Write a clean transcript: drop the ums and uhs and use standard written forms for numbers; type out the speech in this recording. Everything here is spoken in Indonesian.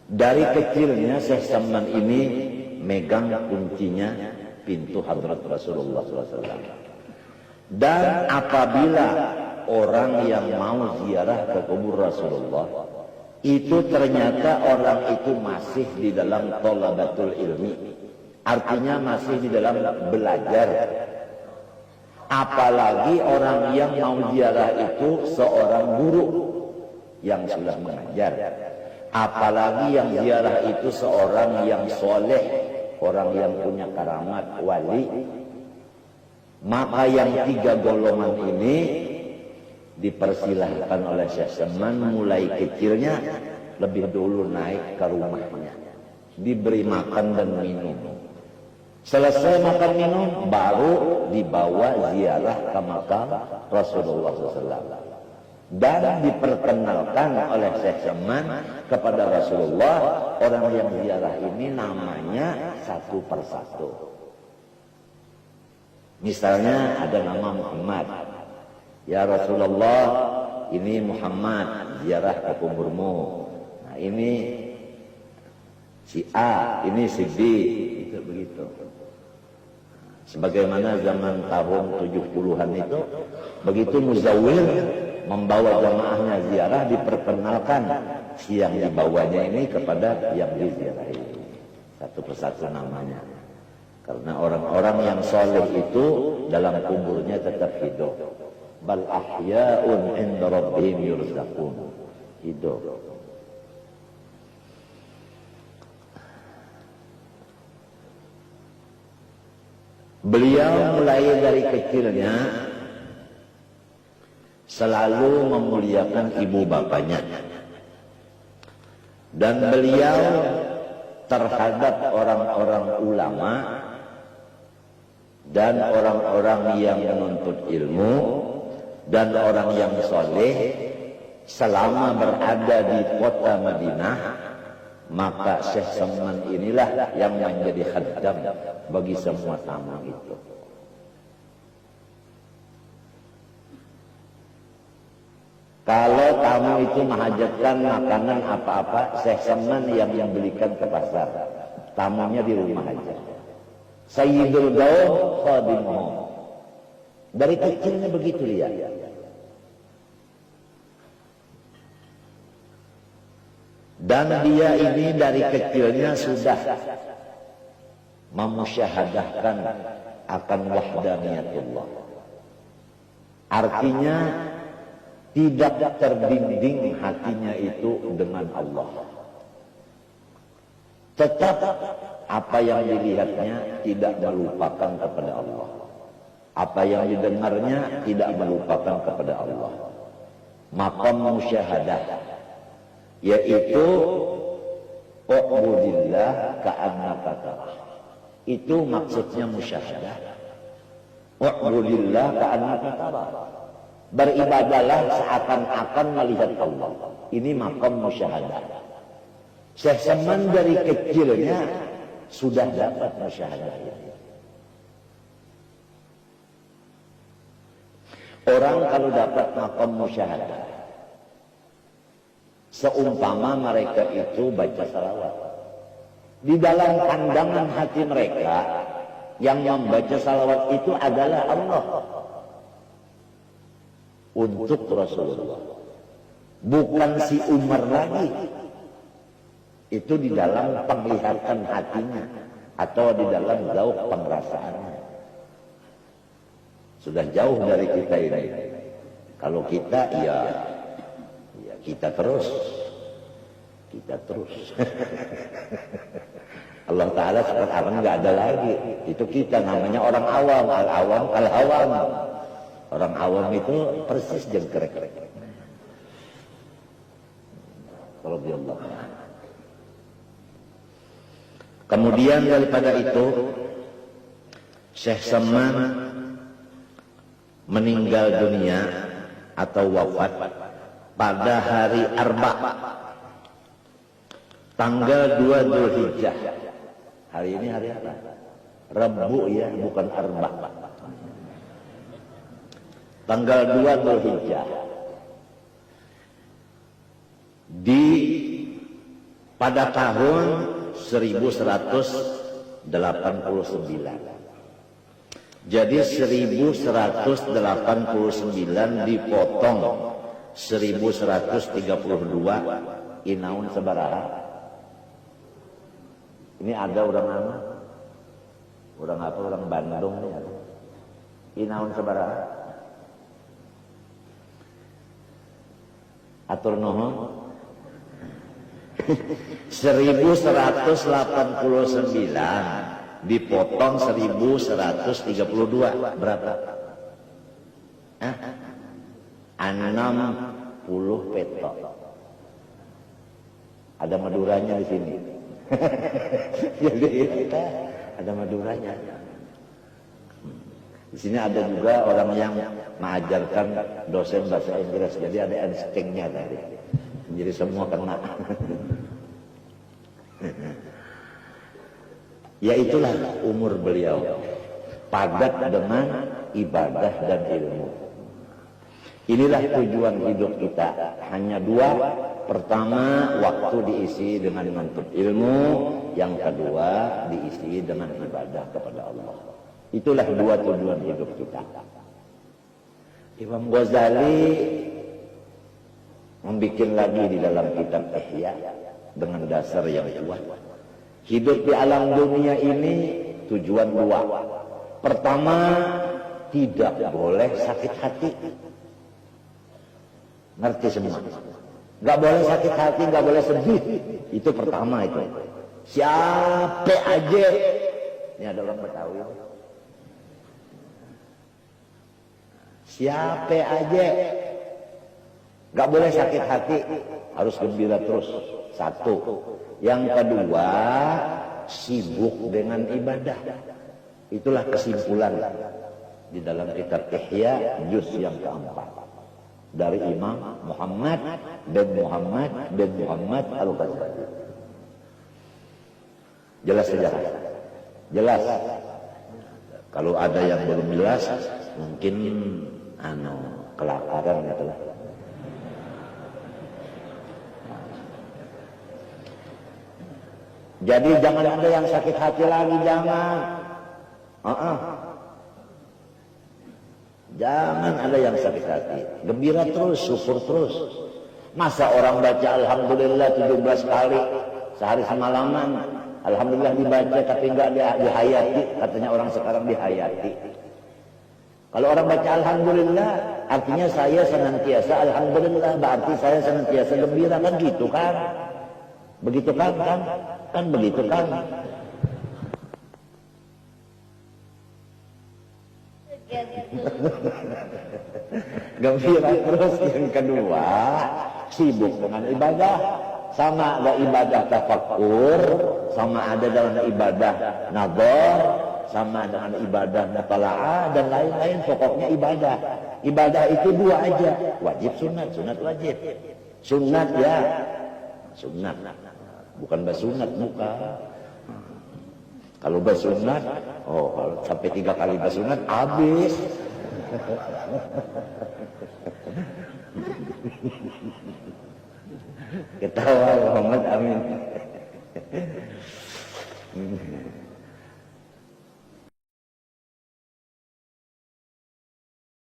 Dari kecilnya Syekh Saman ini megang kuncinya pintu hadrat Rasulullah SAW. Dan apabila orang yang mau ziarah ke kubur Rasulullah, itu ternyata orang itu masih di dalam thalabatul ilmi. Artinya masih di dalam belajar. Apalagi orang yang mau ziarah itu seorang guru yang sudah mengajar. Apalagi yang ziarah itu seorang yang soleh, orang yang punya karamat wali. Maka yang tiga golongan ini dipersilahkan oleh Syekh Saman mulai kecilnya lebih dulu naik ke rumahnya, diberi makan dan minum. Selesai makan minum baru dibawa ziarah ke makam Rasulullah SAW. Dan diperkenalkan oleh Syekh Saman kepada Rasulullah, orang yang ziarah ini namanya satu persatu. Misalnya ada nama Muhammad. Ya Rasulullah, ini Muhammad ziarah ke kuburmu. Nah ini si A, ini si B, itu begitu. Sebagaimana zaman tahun 70-an itu, begitu muzawir membawa jamaahnya ziarah, diperkenalkan si yang dibawanya ini kepada yang diziarahi. Satu persatu namanya. Karena orang-orang yang soleh itu dalam kuburnya tetap hidup. Bal ahya'un 'inda rabbihim yurzaqun. Hidup. Beliau mulai dari kecilnya selalu memuliakan ibu bapaknya. Dan beliau terhadap orang-orang ulama dan orang-orang yang menuntut ilmu dan orang yang soleh selama berada di kota Madinah, maka Syekh Saman inilah yang menjadi khaddam bagi semua tamu itu. Kalau tamu itu menghajatkan makanan apa-apa, Syekh Saman yang belikan ke pasar. Tamunya di rumah aja. Sayyidul Gaum khadimuhum. Dari kecilnya begitu lihat. Dan dia ini dari kecilnya sudah memusyahadahkan akan wahdaniyatullah. Artinya tidak terbimbing hatinya itu dengan Allah. Tetap apa yang dilihatnya tidak melupakan kepada Allah. Apa yang didengarnya tidak melupakan kepada Allah. Maqam musyahadah, yaitu u'budillah ka'annaka tarah. Itu maksudnya musyahadah. U'budillah ka'annaka tarah. Beribadahlah seakan-akan melihat Allah. Ini maqam musyahadah. Syekh Saman dari kecilnya sudah dapat musyahadah ini. Orang kalau dapat maqam musyahadah, seumpama mereka itu baca salawat. Di dalam pandangan hati mereka, yang membaca salawat itu adalah Allah. Untuk Rasulullah. Bukan si Umar lagi. Itu di dalam penglihatan hatinya. Atau di dalam jauh pengrasaannya. Sudah jauh dari kita ini. Kalau kita, ya kita terus. Kita terus. Allah Ta'ala sekarang nggak ada lagi. Itu kita namanya orang awam. Al-awam, al-awam. Orang awam itu persis jengkrek. Kalau dia Allah. Kemudian daripada itu, Syekh Saman meninggal dunia atau wafat pada hari Arba, tanggal 2 Dzulhijjah. Hari ini hari apa? Rabu ya, bukan Arba. Tanggal 2 Dzulhijjah di pada tahun 1189. Jadi 1189 dipotong 1132, inaun sabaraha? Ini ada orang mana? Orang apa? Orang Bandung nih ada. Inaun sabaraha? Atur nuhun. 1189 dipotong 1132 berapa? 60 petok. Ada Maduranya di sini. Jadi ada Maduranya. Di sini ada juga orang yang mengajarkan dosen bahasa Inggris. Jadi ada instingnya tadi. Jadi semua kena. Ya itulah umur beliau. Padat dengan ibadah dan ilmu. Inilah tujuan hidup kita. Hanya dua. Pertama, waktu diisi dengan menuntut ilmu. Yang kedua, diisi dengan ibadah kepada Allah. Itulah dua tujuan hidup kita. Imam Ghazali membikin lagi di dalam kitab Ihya dengan dasar yang kuat. Hidup di alam dunia ini tujuan dua. Pertama, tidak boleh sakit hati. Ngerti semua? Gak boleh sakit hati, gak boleh sedih. Itu pertama itu. Siapa aja. Ini ada orang Betawi. Siapa aja. Gak boleh sakit hati. Harus gembira terus. Satu. Yang kedua, sibuk dengan ibadah. Itulah kesimpulan di dalam kitab Ihya juz yang keempat. Dari Imam Muhammad bin Muhammad Al-Ghazali. Jelas saja. Jelas. Kalau ada yang belum jelas, mungkin kelaparan gitu lah. Jadi jangan ada yang sakit hati lagi, jangan. Jangan ada yang sakit hati. Gembira terus, syukur terus. Masa orang baca Alhamdulillah 17 kali sehari semalaman. Alhamdulillah dibaca tapi enggak dihayati. Katanya orang sekarang dihayati. Kalau orang baca Alhamdulillah, artinya saya senantiasa Alhamdulillah. Berarti saya senantiasa gembira, kan gitu kan? Begitu kan? Kan begitu kan? Gembira terus. Yang kedua, sibuk dengan ibadah. Sama ada ibadah tafakkur, sama ada dalam ibadah nazar, sama dengan ibadah mutala'ah dan lain-lain. Pokoknya ibadah. Ibadah itu dua aja, wajib sunat, sunat wajib. Sunat ya, sunat. Bukan basunat, bukan. Kalau basunat, kalau sampai 3 kali basunat, habis. Ketawa Muhammad Amin.